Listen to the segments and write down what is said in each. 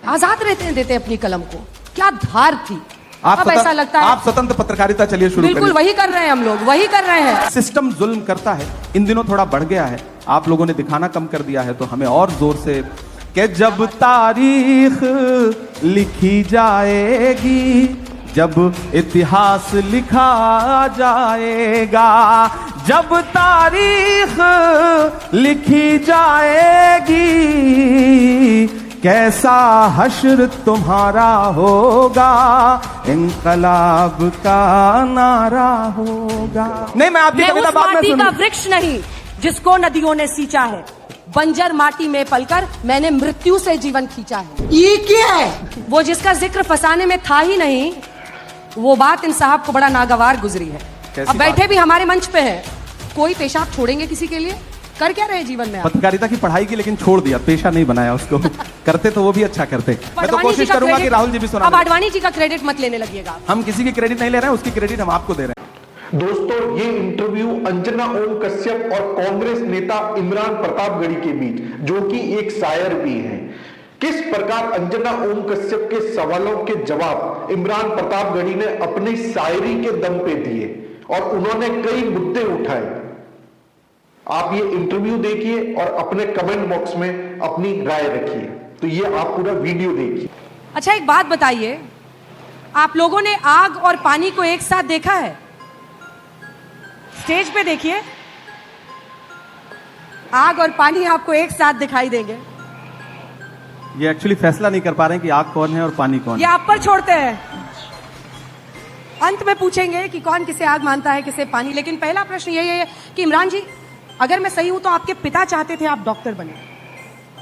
आजाद देते अपनी कलम को। क्या धार थी। अब ऐसा लगता है आप स्वतंत्र पत्रकारिता चलिए शुरू बिल्कुल वही कर रहे हैं, हम लोग वही कर रहे हैं। सिस्टम जुल्म करता है, इन दिनों थोड़ा बढ़ गया है, आप लोगों ने दिखाना कम कर दिया है, तो हमें और जोर से कि जब तारीख लिखी जाएगी, जब इतिहास लिखा जाएगा, जब तारीख लिखी जाएगी, कैसा हश्र तुम्हारा होगा, इंकलाब का नारा होगा। नहीं, मैं आपकी कविता बाद में माटी का वृक्ष नहीं जिसको नदियों ने सींचा है, बंजर माटी में पलकर मैंने मृत्यु से जीवन खींचा है। ये क्या है? वो जिसका जिक्र फसाने में था ही नहीं, वो बात इन साहब को बड़ा नागवार गुजरी है। अब बैठे भी हमारे मंच पे हैं, कोई पेशाब छोड़ेंगे किसी के लिए? कर क्या रहे जीवन में? पत्रकारिता की पढ़ाई की, लेकिन छोड़ दिया, पेशा नहीं बनाया उसको। करते तो वो भी अच्छा करते। मैं तो कोशिश करूंगा कि राहुल जी भी सुना। अब आडवाणी जी का क्रेडिट मत लेने लगिएगा। हम किसी की क्रेडिट नहीं ले रहे हैं, उसकी क्रेडिट हम आपको दे रहे हैं। दोस्तों, ये इंटरव्यू अंजना ओम कश्यप और कांग्रेस नेता इमरान प्रतापगढ़ी के बीच, जो कि एक शायर भी हैं, किस प्रकार अंजना ओम कश्यप के सवालों के जवाब इमरान प्रतापगढ़ी ने अपनी शायरी के दम पे दिए और उन्होंने कई मुद्दे उठाए। आप ये इंटरव्यू देखिए और अपने कमेंट बॉक्स में अपनी राय रखिए। तो ये आप पूरा वीडियो देखिए। अच्छा, एक बात बताइए, आप लोगों ने आग और पानी को एक साथ देखा है? स्टेज पे देखिए, आग और पानी आपको एक साथ दिखाई देंगे। ये एक्चुअली फैसला नहीं कर पा रहे हैं कि आग कौन है और पानी कौन है। ये आप पर छोड़ते हैं, अंत में पूछेंगे कि कौन किसे आग मानता है, किसे पानी। लेकिन पहला प्रश्न यही है कि इमरान जी, अगर मैं सही हूं तो आपके पिता चाहते थे आप डॉक्टर बने?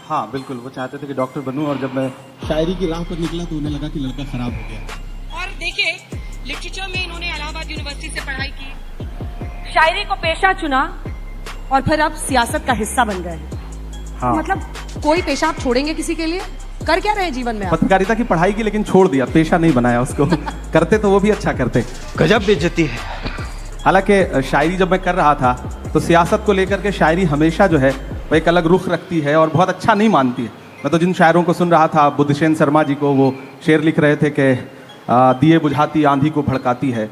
हाँ बिल्कुल, वो चाहते थे कि डॉक्टर बनूं, और जब मैं शायरी की राह पर निकला तो उन्हें लगा कि लड़का खराब हो गया। और देखिए, लिटरेचर में इन्होंने इलाहाबाद यूनिवर्सिटी से पढ़ाई की, शायरी को पेशा चुना और फिर अब सियासत का हिस्सा बन गए हैं। हाँ। मतलब कोई पेशा आप छोड़ेंगे किसी के लिए? कर क्या रहे जीवन में? पत्रकारिता की पढ़ाई की, लेकिन छोड़ दिया, पेशा नहीं बनाया उसको। करते तो वो भी अच्छा करते। गजब बेइज्जती है। हालांकि शायरी जब मैं कर रहा था तो सियासत को लेकर के शायरी हमेशा जो है वो एक अलग रुख रखती है और बहुत अच्छा नहीं मानती है। मैं तो जिन शायरों को सुन रहा था, बुद्धसेन शर्मा जी को, वो शेर लिख रहे थे कि दिए बुझाती आंधी को भड़काती है,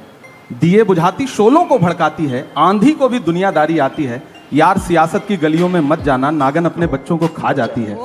दिए बुझाती शोलों को भड़काती है, आंधी को भी दुनियादारी आती है, यार सियासत की गलियों में मत जाना, नागन अपने बच्चों को खा जाती है।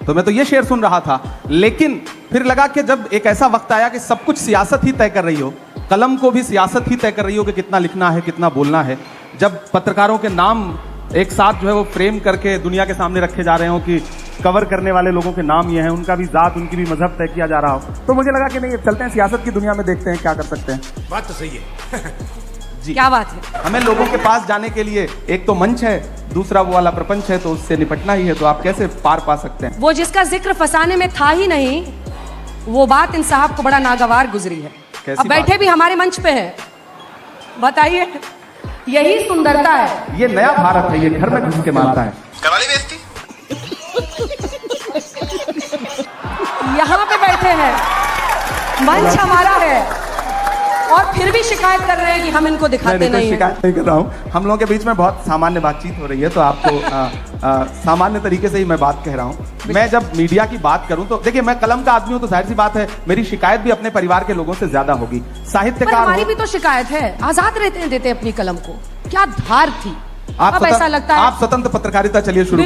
तो मैं तो ये शेर सुन रहा था, लेकिन फिर लगा कि जब एक ऐसा वक्त आया कि सब कुछ सियासत ही तय कर रही हो, कलम को भी सियासत ही तय कर रही हो कि कितना लिखना है, कितना बोलना है, जब पत्रकारों के नाम एक साथ जो है वो फ्रेम करके दुनिया के सामने रखे जा रहे हो कि कवर करने वाले लोगों के नाम ये हैं, उनका भी जात, उनकी भी मजहब तय किया जा रहा हो, तो मुझे लगा कि नहीं, चलते हैं सियासत की दुनिया में, देखते हैं क्या कर सकते हैं। बात तो सही है। जी, क्या बात है। हमें लोगों के पास जाने के लिए एक तो मंच है, दूसरा वो वाला प्रपंच है, तो उससे निपटना ही है। तो आप कैसे पार पा सकते हैं? वो जिसका जिक्र फसाने में था ही नहीं, वो बात इन साहब को बड़ा नागवार गुजरी है। अब बैठे भी हमारे मंच पे हैं, बताइए, यही सुंदरता है। ये नया भारत है, ये घर में घुस के मारता है। करवाली बेइज्जती। यहाँ पे बैठे हैं, मंच हमारा है, और फिर भी शिकायत कर रहे हैं कि हम इनको दिखाते नहीं हैं। शिकायत नहीं कर रहा हूँ, हम लोगों के बीच में बहुत सामान्य बातचीत हो रही है, तो आपको सामान्य तरीके से ही मैं बात कह रहा हूँ। मैं जब मीडिया की बात करूं तो देखिए, मैं कलम का आदमी हूं, तो जाहिर सी बात है मेरी शिकायत भी अपने परिवार के लोगों से ज्यादा होगी। साहित्यकार हमारी भी तो शिकायत है, आजाद देते अपनी कलम को। क्या धार थी। अब ऐसा लगता है आप स्वतंत्र पत्रकारिता चलिए शुरू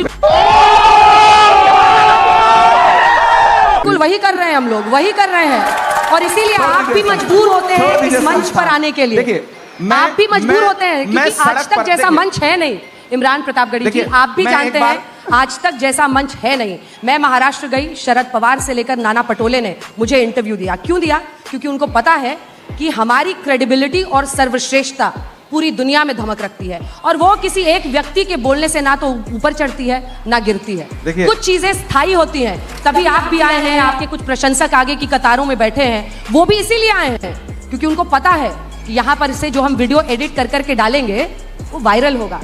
बिल्कुल वही कर रहे हैं, हम लोग वही कर रहे हैं, और इसीलिए आप भी मजबूर होते हैं इस मंच पर आने के लिए। देखिए, आप भी मजबूर होते हैं, क्योंकि आज तक जैसा मंच है नहीं। इमरान प्रतापगढ़ी जी, आप भी जानते हैं, आज तक जैसा मंच है नहीं। मैं महाराष्ट्र गई, शरद पवार से लेकर नाना पटोले ने मुझे इंटरव्यू दिया। क्यों दिया? क्योंकि उनको पता है कि हमारी क्रेडिबिलिटी और सर्वश्रेष्ठता पूरी दुनिया में धमक रखती है, और वो किसी एक व्यक्ति के बोलने से ना तो ऊपर चढ़ती है ना गिरती है। कुछ चीजें स्थायी होती हैं। तभी आप भी आए हैं, आपके कुछ प्रशंसक आगे की कतारों में बैठे हैं, वो भी इसीलिए आए हैं क्योंकि उनको पता है कि यहाँ पर से जो हम वीडियो एडिट कर करके डालेंगे वो वायरल होगा।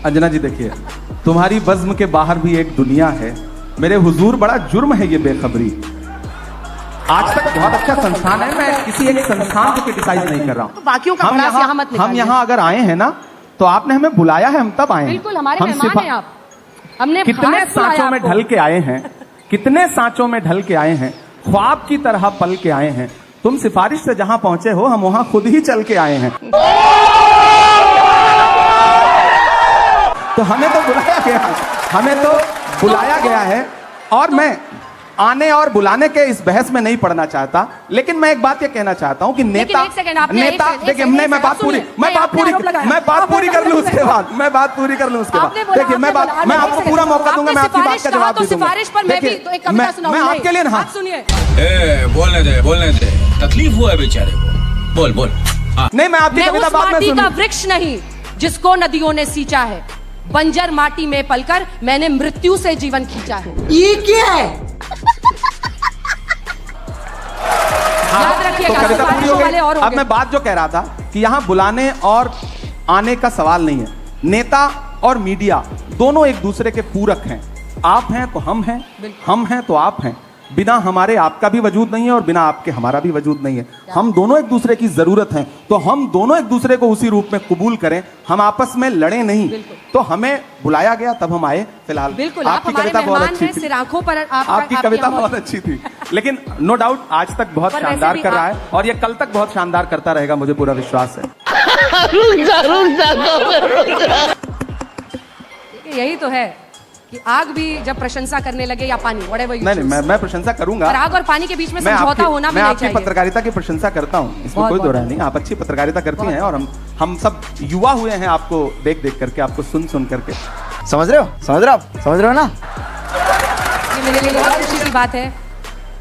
अंजना जी, देखिए, तुम्हारी बज़्म के बाहर भी एक दुनिया है, मेरे हुजूर बड़ा जुर्म है ये बेखबरी। आज तक बहुत अच्छा संस्थान है, मैं किसी एक संस्थान को क्रिटिसाइज नहीं कर रहा हूँ। बाकियों का भड़ास यहाँ मत निकालिए। हम यहाँ अगर आए हैं ना, तो आपने हमें बुलाया है, हम तब आए हैं। बिल्कुल, हमारे मेहमान हैं आप। हमने कितने घास खिलाया सांचों में आपको। ढल के आए हैं, कितने सांचों में ढल के आए हैं, ख्वाब की तरह पल के आए हैं। तुम सिफारिश से जहां पहुंचे हो, हम वहां खुद ही चल के आए हैं। तो हमें तो बुलाया गया, हमें तो बुलाया गया है। और मैं आने और बुलाने के इस बहस में नहीं पड़ना चाहता, लेकिन मैं एक बात ये कहना चाहता हूं कि नेता एक सेकंड, आपने नेता एक सेकंड, देखिए, एक नहीं, सेकंड, मैं बात पूरी सुनिए, मैं नहीं, बात आपने पूरी आरोप लगाया। मैं बात पूरी कर लूं उसके बाद, मैं बात पूरी कर लूं उसके बाद। आपने बोला, देखिए, मैं आपने बात बोला, मैं आपने आपको एक पूरा सेकंड, मौका दूंगा, मैं आपकी बात सिफारिश का कहा जवाब तो दे दूंगा। सिफारिश पर मैं भी देखिए, तो एक कविता सुनाऊं। मैं आपके लिए ना, आप सुनिए, बोलने दे तकलीफ हुआ है बेचारे को। बोल बोल। नहीं, मैं आपकी मैं कविता उस बाद में माटी का सुनूं। वृक्ष नहीं जिसको नदियों ने सींचा है, बंजर माटी में पलकर मैंने मृत्यु से जीवन खींचा है। ये क्या है? याद तो रखिएगा, कविता पूरी हो सिफारिशों वाले गई। और अब होंगे। मैं बात जो कह रहा था कि यहां बुलाने और आने का सवाल नहीं है। नेता और मीडिया दोनों एक दूसरे के पूरक हैं। आप हैं तो हम हैं तो आप हैं। बिना हमारे आपका भी वजूद नहीं है और बिना आपके हमारा भी वजूद नहीं है। हम दोनों एक दूसरे की जरूरत हैं, तो हम दोनों एक दूसरे को उसी रूप में कबूल करें। हम आपस में लड़े नहीं। तो हमें बुलाया गया, तब हम आए। फिलहाल बिल्कुल, आप आपकी हमारे कविता बहुत मेहमान अच्छी हैं, थी। सिर आंखों पर आपकी कविता बहुत अच्छी थी, लेकिन नो डाउट आज तक बहुत पर वैसे शानदार भी कर रहा आप- है और ये कल तक बहुत शानदार करता रहेगा, मुझे पूरा विश्वास है। यही तो है कि आग भी जब प्रशंसा करने लगे या पानी, whatever you नहीं, choose। मैं प्रशंसा करूंगा। और आग और पानी के बीच में मैं समझौता होना भी मैं नहीं आपकी चाहिए। पत्रकारिता की प्रशंसा करता हूँ, इसमें बहुत, कोई दो बहुत। राय नहीं। आप अच्छी पत्रकारिता करती हैं और हम सब युवा हुए हैं आपको देख देख करके, आपको सुन सुन करके। समझ रहे हो ना? ये मेरे लिए बहुत खुशी की बात है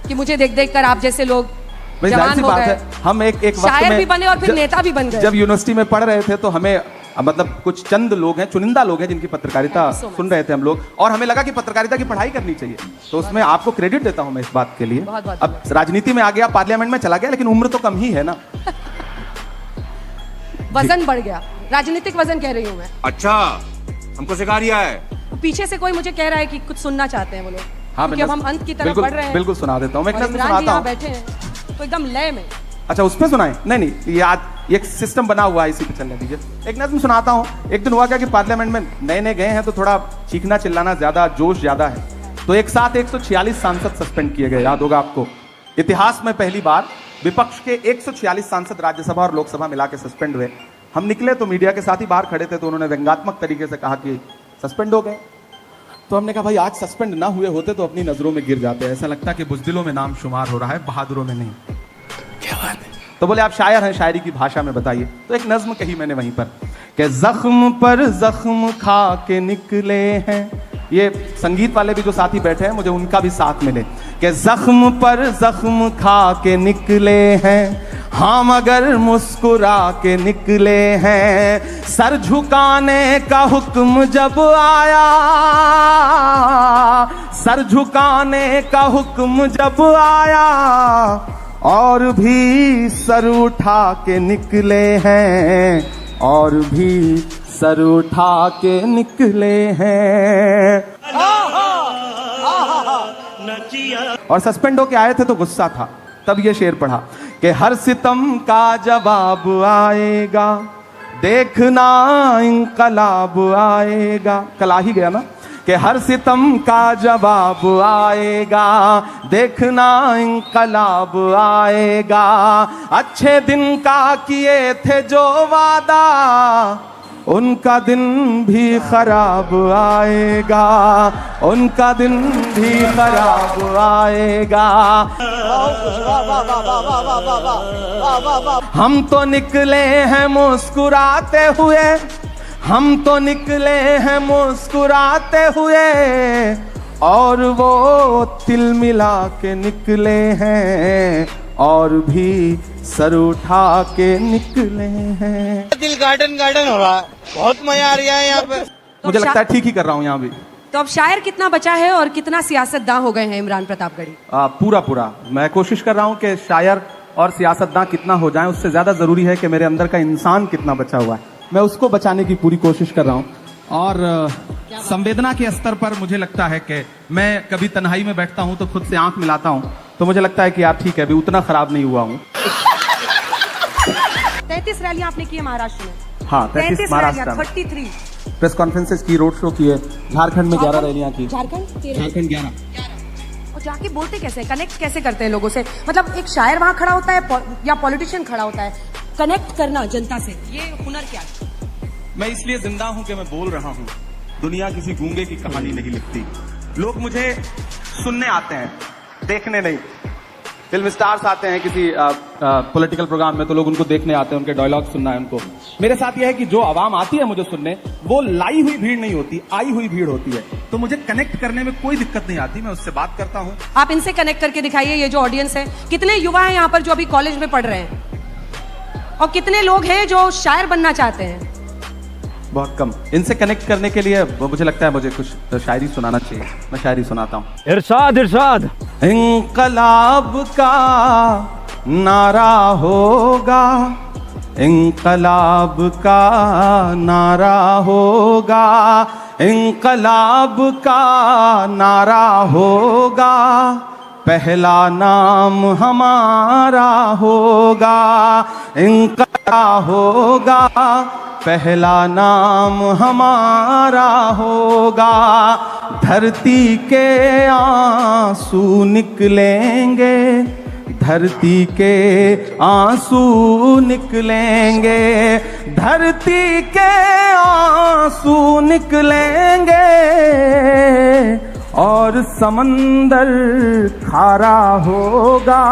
कि मुझे देख देख कर आप जैसे लोग भाई, जाहिर जवान सी हो बात गए, है, हम एक वक्त शायर में भी बने और फिर नेता भी बन गए। जब यूनिवर्सिटी में पढ़ रहे थे तो हमें मतलब कुछ चंद लोग हैं, चुनिंदा लोग हैं जिनकी पत्रकारिता Thank you so much. सुन रहे थे हम लोग, और हमें लगा कि पत्रकारिता की पढ़ाई करनी चाहिए। तो उसमें आपको क्रेडिट देता हूं मैं इस बात के लिए। बहुत बहुत अब राजनीति में आ गया, पार्लियामेंट में चला गया, लेकिन उम्र तो कम ही है ना। वजन बढ़ गया, राजनीतिक वजन कह रही हूँ मैं। अच्छा, हमको सिखा रिया है। पीछे से कोई मुझे कह रहा है कि कुछ सुनना चाहते हैं वो लोग। हाँ, क्योंकि अब हम अंत की तरफ बिल्कुल बढ़ रहे हैं। बिल्कुल सुना देता हूँ मैं, एक और नज़्म इमरान जी सुनाता यहाँ हूँ। बैठे हैं तो एकदम लय में। अच्छा, उस पे सुनाए? नहीं, ये आज ये एक सिस्टम बना हुआ है, इसी पे चलने दीजिए। एक नज़्म सुनाता हूँ। एक दिन हुआ क्या कि पार्लियामेंट में नए गए हैं तो थोड़ा चीखना चिल्लाना ज्यादा, जोश ज्यादा है। तो एक साथ 146 सांसद सस्पेंड किए गए, याद होगा आपको। इतिहास में पहली बार विपक्ष के 146 सांसद राज्यसभा और लोकसभा मिला के सस्पेंड हुए। हम निकले तो मीडिया के साथ ही बाहर खड़े थे, तो उन्होंने व्यंग्यात्मक तरीके से कहा कि सस्पेंड हो गए। तो हमने कहा भाई, आज सस्पेंड ना हुए होते तो अपनी नजरों में गिर जाते। ऐसा लगता है कि बुजदिलों में नाम शुमार हो रहा है, बहादुरों में नहीं। क्या बात है। तो बोले आप शायर हैं, शायरी की भाषा में बताइए। तो एक नज्म कही मैंने वहीं पर कि जख्म पर जख्म खा के निकले हैं। ये संगीत वाले भी जो साथी बैठे हैं, मुझे उनका भी साथ मिले कि जख्म पर जख्म खा के निकले हैं, हाँ मगर मुस्कुरा के निकले हैं। सर झुकाने का हुक्म जब आया, सर झुकाने का हुक्म जब आया, और भी सर उठा के निकले हैं, और भी सर उठा के निकले हैं। और सस्पेंड होके आए थे तो गुस्सा था, तब ये शेर पढ़ा कि हर सितम का जवाब आएगा, देखना इंकलाब आएगा। कल आ ही गया ना कि हर सितम का जवाब आएगा, देखना इंकलाब आएगा। अच्छे दिन का किए थे जो वादा, उनका दिन भी खराब आएगा, उनका दिन भी खराब आएगा। हम तो निकले हैं मुस्कुराते हुए, हम तो निकले हैं मुस्कुराते हुए, और वो तिल मिला के निकले हैं, और भी सर उठा के निकले हैं। दिल गार्डन गार्डन हो रहा है, बहुत मजा आ रहा है यहाँ पे। मुझे लगता है ठीक ही कर रहा हूँ यहाँ भी। तो अब शायर कितना बचा है और कितना सियासतदां हो गए हैं इमरान प्रतापगढ़ी? पूरा मैं कोशिश कर रहा हूँ कि शायर और सियासतदां कितना हो जाएं, उससे ज्यादा जरूरी है कि मेरे अंदर का इंसान कितना बचा हुआ है, मैं उसको बचाने की पूरी कोशिश कर रहा हूँ। और संवेदना के स्तर पर मुझे लगता है कि मैं कभी तन्हाई में बैठता हूँ तो खुद से आंख मिलाता हूँ, तो मुझे लगता है कि यार ठीक है, अभी उतना खराब नहीं हुआ हूँ। 33 रैलियां आपने की है महाराष्ट्र में। हाँ, 33 महाराष्ट्र में। 33 प्रेस कॉन्फ्रेंसेस की, रोड शो किए, झारखंड में 11 रैलियां की। झारखंड 11 और जाके बोलते कैसे, कनेक्ट कैसे करते हैं लोगों से? मतलब एक शायर वहां खड़ा होता है या पॉलिटिशियन खड़ा होता है, कनेक्ट करना जनता से, ये हुनर क्या है? मैं इसलिए जिंदा हूं कि मैं बोल रहा हूं। दुनिया किसी गूंगे की कहानी नहीं लिखती। लोग मुझे सुनने आते हैं, देखने नहीं। फिल्म स्टार्स आते हैं किसी पॉलिटिकल प्रोग्राम में तो लोग उनको देखने आते हैं, उनके डायलॉग सुनना है उनको। मेरे साथ यह है कि जो आवाम आती है मुझे सुनने, वो लाई हुई भीड़ नहीं होती, आई हुई भीड़ होती है। तो मुझे कनेक्ट करने में कोई दिक्कत नहीं आती, मैं उससे बात करता हूं। आप इनसे कनेक्ट करके दिखाइए, ये जो ऑडियंस है, कितने युवा हैं यहाँ पर जो अभी कॉलेज में पढ़ रहे हैं, और कितने लोग हैं जो शायर बनना चाहते हैं? बहुत कम। इनसे कनेक्ट करने के लिए मुझे लगता है मुझे कुछ शायरी सुनाना चाहिए। मैं शायरी सुनाता हूं। इरशाद इरशाद। इंकलाब का नारा होगा, इंकलाब का नारा होगा, इंकलाब का नारा होगा, पहला नाम हमारा होगा। इंकलाब होगा, पहला नाम हमारा होगा। धरती के आंसू निकलेंगे, धरती के आंसू निकलेंगे, धरती के आंसू निकलेंगे, और समंदर खारा होगा,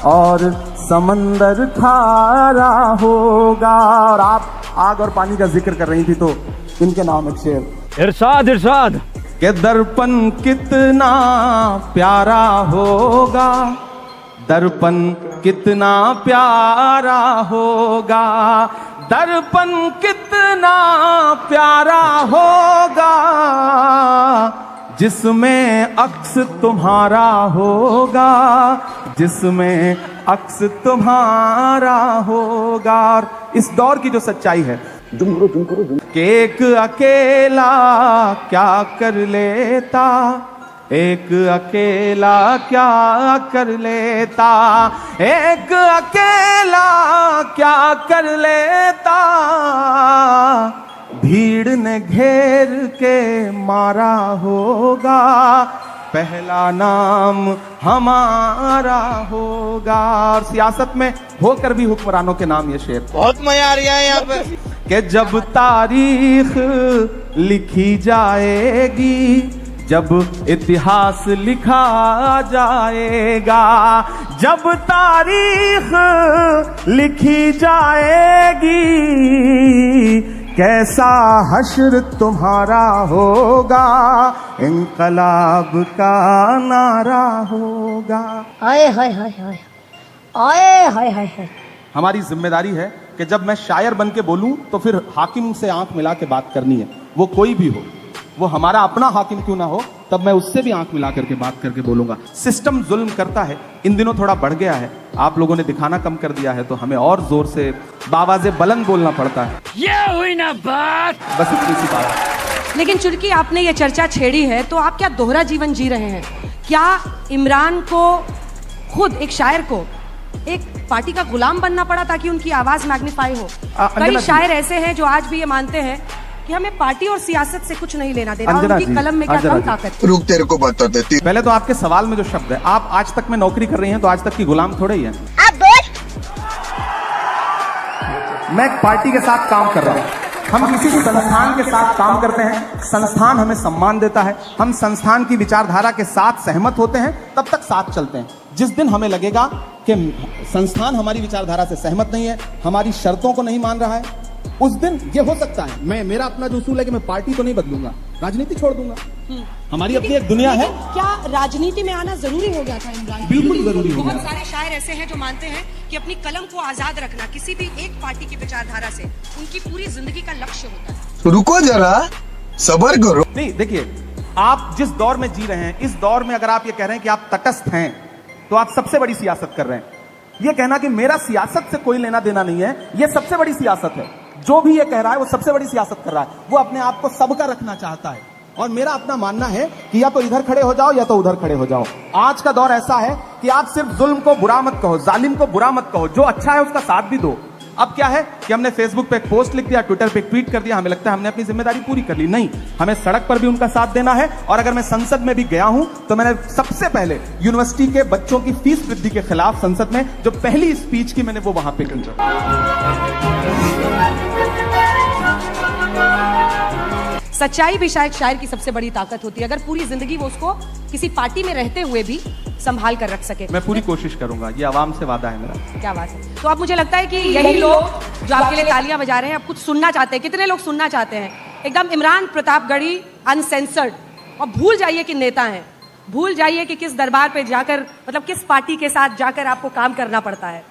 और समंदर खारा होगा। और आप आग और पानी का जिक्र कर रही थी तो इनके नाम एक शेर। इरशाद इरशाद। कि दर्पण कितना प्यारा होगा, दर्पण कितना प्यारा होगा, दर्पण कितना प्यारा होगा, जिसमें अक्स तुम्हारा होगा, जिसमें अक्स तुम्हारा होगा। और इस दौर की जो सच्चाई है कि एक अकेला क्या कर लेता, एक अकेला क्या कर लेता, एक अकेला क्या कर लेता, भीड़ ने घेर के मारा होगा, पहला नाम हमारा होगा। और सियासत में होकर भी हुक्मरानों के नाम ये शेर। बहुत मजा आ रहा है यहाँ पे। कि जब तारीख लिखी जाएगी, जब इतिहास लिखा जाएगा, जब तारीख लिखी जाएगी, कैसा हश्र तुम्हारा होगा, इंकलाब का नारा होगा। हाय हाय हाय हाय हाय हाय हाय हाय। हमारी जिम्मेदारी है कि जब मैं शायर बन के बोलूं तो फिर हाकिम से आंख मिला के बात करनी है, वो कोई भी हो, वो हमारा अपना हाकिम क्यों ना हो, तब मैं उससे भी आंख मिला करके बात करके बोलूंगा। सिस्टम जुल्म करता है, इन दिनों थोड़ा बढ़ गया है, आप लोगों ने दिखाना कम कर दिया है, तो हमें और जोर से बावाज़े बुलंद बोलना पड़ता है। ये हुई ना बात। बस इतनी सी बात है। लेकिन चुटकी, आपने ये चर्चा छेड़ी है, तो आप क्या दोहरा जीवन जी रहे हैं? क्या इमरान को, खुद एक शायर को, एक पार्टी का गुलाम बनना पड़ा ताकि उनकी आवाज मैग्नीफाई हो? कई शायर ऐसे हैं जो आज भी ये मानते हैं कि हमें पार्टी और सियासत से कुछ नहीं लेना देना, उनकी कलम में क्या कम ताकत है। रुक, तेरे को बता देती। पहले तो आपके सवाल में जो शब्द है, आप आज तक में नौकरी कर रही हैं तो आज तक की गुलाम थोड़े ही हैं। आप बोल। मैं एक पार्टी के साथ काम कर रहा हूं, हम किसी भी संस्थान के साथ काम करते हैं, संस्थान हमें सम्मान देता है, हम संस्थान की विचारधारा के साथ सहमत होते हैं, तब तक साथ चलते हैं। जिस दिन हमें लगेगा कि संस्थान हमारी विचारधारा से सहमत नहीं है, हमारी शर्तों को नहीं मान रहा है, उस दिन ये हो सकता है, मेरा अपना जो उसूल है कि मैं पार्टी तो नहीं बदलूंगा, राजनीति छोड़ दूंगा। हमारी अपनी एक दुनिया है। क्या राजनीति में आना जरूरी हो गया था इमरान? बिल्कुल जरूरी हो गया। बहुत सारे शायर ऐसे हैं जो मानते हैं कि अपनी कलम को आजाद रखना किसी भी एक पार्टी की विचारधारा से उनकी पूरी जिंदगी का लक्ष्य होता है। रुको जरा, सबर करो। नहीं, देखिए, आप जिस दौर में जी रहे हैं, इस दौर में अगर आप ये कह रहे हैं कि आप तटस्थ हैं, तो आप सबसे बड़ी सियासत कर रहे हैं। ये कहना कि मेरा सियासत से कोई लेना देना नहीं है, ये सबसे बड़ी सियासत है। जो भी ये कह रहा है वो सबसे बड़ी सियासत कर रहा है, वो अपने आप को सबका रखना चाहता है। और मेरा अपना मानना है कि या तो इधर खड़े हो जाओ या तो उधर खड़े हो जाओ। आज का दौर ऐसा है कि आप सिर्फ जुल्म को बुरा मत कहो, जालिम को बुरा मत कहो, जो अच्छा है उसका साथ भी दो। अब क्या है कि हमने फेसबुक पे एक पोस्ट लिख दिया, ट्विटर पे एक ट्वीट कर दिया, हमें लगता है हमने अपनी जिम्मेदारी पूरी कर ली। नहीं, हमें सड़क पर भी उनका साथ देना है। और अगर मैं संसद में भी गया हूं तो मैंने सबसे पहले यूनिवर्सिटी के बच्चों की फीस वृद्धि के खिलाफ संसद में जो पहली स्पीच की मैंने वो वहां पे की। सच्चाई भी शायद शायर की सबसे बड़ी ताकत होती है, अगर पूरी जिंदगी वो उसको किसी पार्टी में रहते हुए भी संभाल कर रख सके। मैं पूरी कोशिश करूंगा, ये आवाम से वादा है मेरा। क्या बात है। तो अब मुझे लगता है कि यही लोग जो आपके लिए तालियां बजा रहे हैं अब कुछ सुनना चाहते हैं। कितने लोग सुनना चाहते हैं एकदम इमरान प्रतापगढ़ी अनसेंसर्ड? और भूल जाइए कि नेता हैं, भूल जाइए कि किस दरबार पे जाकर, मतलब किस पार्टी के साथ जाकर आपको काम करना पड़ता है।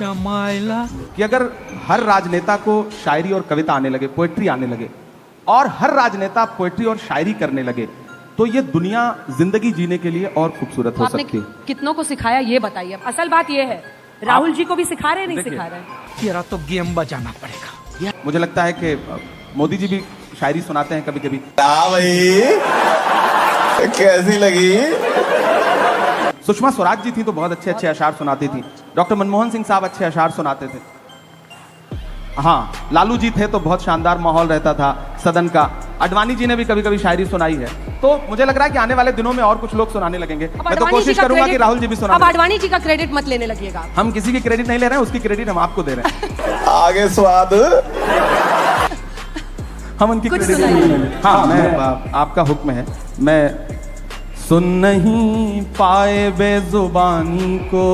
कि अगर हर राजनेता को शायरी और कविता आने लगे, पोएट्री आने लगे, और हर राजनेता पोएट्री और शायरी करने लगे, तो ये दुनिया जिंदगी जीने के लिए और खूबसूरत हो सकती है। कितनों को सिखाया ये बताइए। अब असल बात ये है, राहुल जी को भी सिखा रहे नहीं सिखा रहे? तेरा तो गेम बजाना पड़ेगा। मुझे लगता है कि मोदी जी भी शायरी सुनाते हैं कभी कभी। भाई कैसी लगी? सुषमा स्वराज जी थी तो बहुत अच्छे अच्छे अशार सुनाती थी। डॉक्टर मनमोहन सिंह साहब अच्छे अशार सुनाते थे। हाँ, लालू जी थे तो बहुत शानदार माहौल रहता था सदन का। अडवाणी जी ने भी कभी कभी शायरी सुनाई है। तो मुझे लग रहा है कि आने वाले दिनों में और कुछ लोग सुनाने लगेंगे। मैं तो कोशिश करूंगा कि राहुल जी भी सुना। अब अडवाणी जी का क्रेडिट मत लेने लगिएगा। हम किसी की क्रेडिट नहीं ले रहे हैं, उसकी क्रेडिट हम आपको दे रहे हैं। आगे स्वाद। हम उनकी कुछ क्रेडिट सुनाइए। नहीं ले रहे। हाँ, मैं आपका हुक्म है। मैं सुन नहीं पाए बेजुबानी को,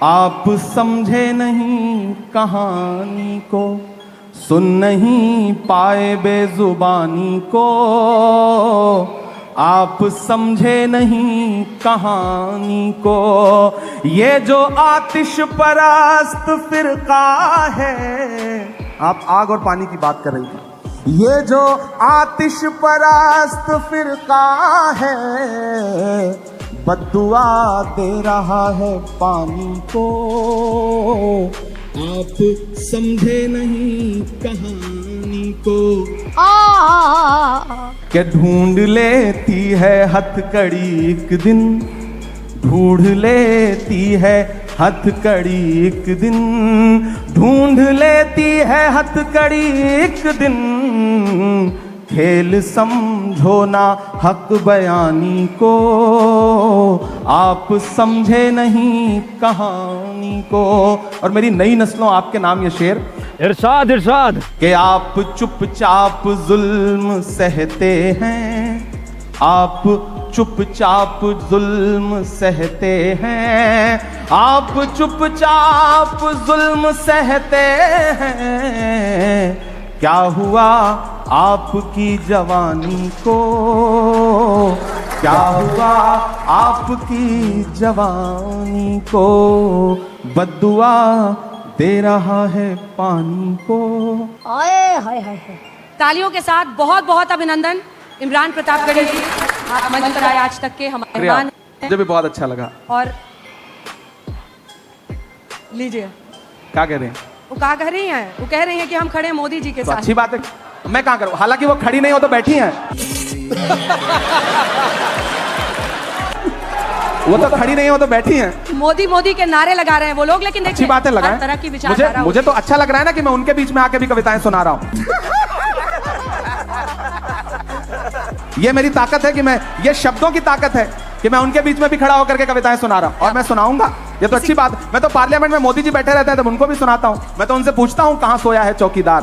आप समझे नहीं कहानी को। सुन नहीं पाए बेजुबानी को, आप समझे नहीं कहानी को। ये जो आतिश परस्त फिरका है, आप आग और पानी की बात कर रही थी। ये जो आतिश परस्त फिरका है, बद्दुआ दे रहा है पानी को। आप समझे नहीं कहानी को। क्या ढूंढ लेती है हथकड़ी एक दिन, ढूंढ लेती है हथकड़ी एक दिन, ढूंढ लेती है हथकड़ी एक दिन। खेल समझो ना हक बयानी को, आप समझे नहीं कहानी को। और मेरी नई नस्लों आपके नाम ये शेर। इरशाद इरशाद। कि आप चुपचाप जुल्म सहते हैं, आप चुपचाप जुल्म सहते हैं, आप चुपचाप जुल्म सहते हैं। क्या हुआ आपकी जवानी को, क्या हुआ आपकी जवानी को। बद्दुआ दे रहा है पानी को। हाय हाय हाय। तालियों के साथ बहुत बहुत अभिनंदन इमरान प्रतापगढ़ी जी, आप मंच पर आए आज तक के हमारे मेहमान हैं। मुझे भी बहुत अच्छा लगा। और लीजिए, क्या कह रहे हैं? वो कहा कह रही हैं, वो कह रही हैं कि हम खड़े हैं मोदी जी के तो साथ। अच्छी बात है, मैं कहाँ करूँ? हालांकि वो खड़ी नहीं हो तो बैठी हैं। वो तो खड़ी नहीं हो तो बैठी हैं। मोदी मोदी के नारे लगा रहे हैं वो लोग, लेकिन देखिए अच्छी बात है, हर लगाएं। तरह की विचारधारा मुझे तो अच्छा लग रहा है ना कि मैं उनके बीच में आके भी कविताएं सुना रहा हूँ। ये मेरी ताकत है कि मैं, ये शब्दों की ताकत है कि मैं उनके बीच में भी खड़ा होकर के कविताएं सुना रहा हूं। और मैं सुनाऊंगा, ये तो अच्छी बात। मैं तो पार्लियामेंट में मोदी जी बैठे रहते हैं तब उनको भी सुनाता हूं। मैं तो उनसे पूछता हूं कहां सोया है चौकीदार,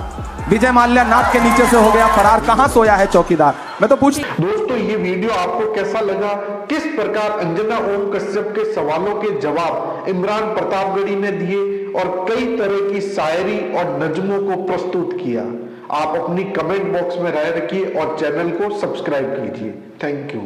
विजय माल्या नाक के नीचे से हो गया फरार, कहां सोया है चौकीदार। मैं तो पूछ। दोस्तों, ये वीडियो आपको कैसा लगा? किस प्रकार अंजना ओम कश्यप के सवालों के जवाब इमरान प्रतापगढ़ी ने दिए और कई तरह की शायरी और नज्मों को प्रस्तुत किया? आप अपनी कमेंट बॉक्स में राय रखिए और चैनल को सब्सक्राइब कीजिए। Thank you.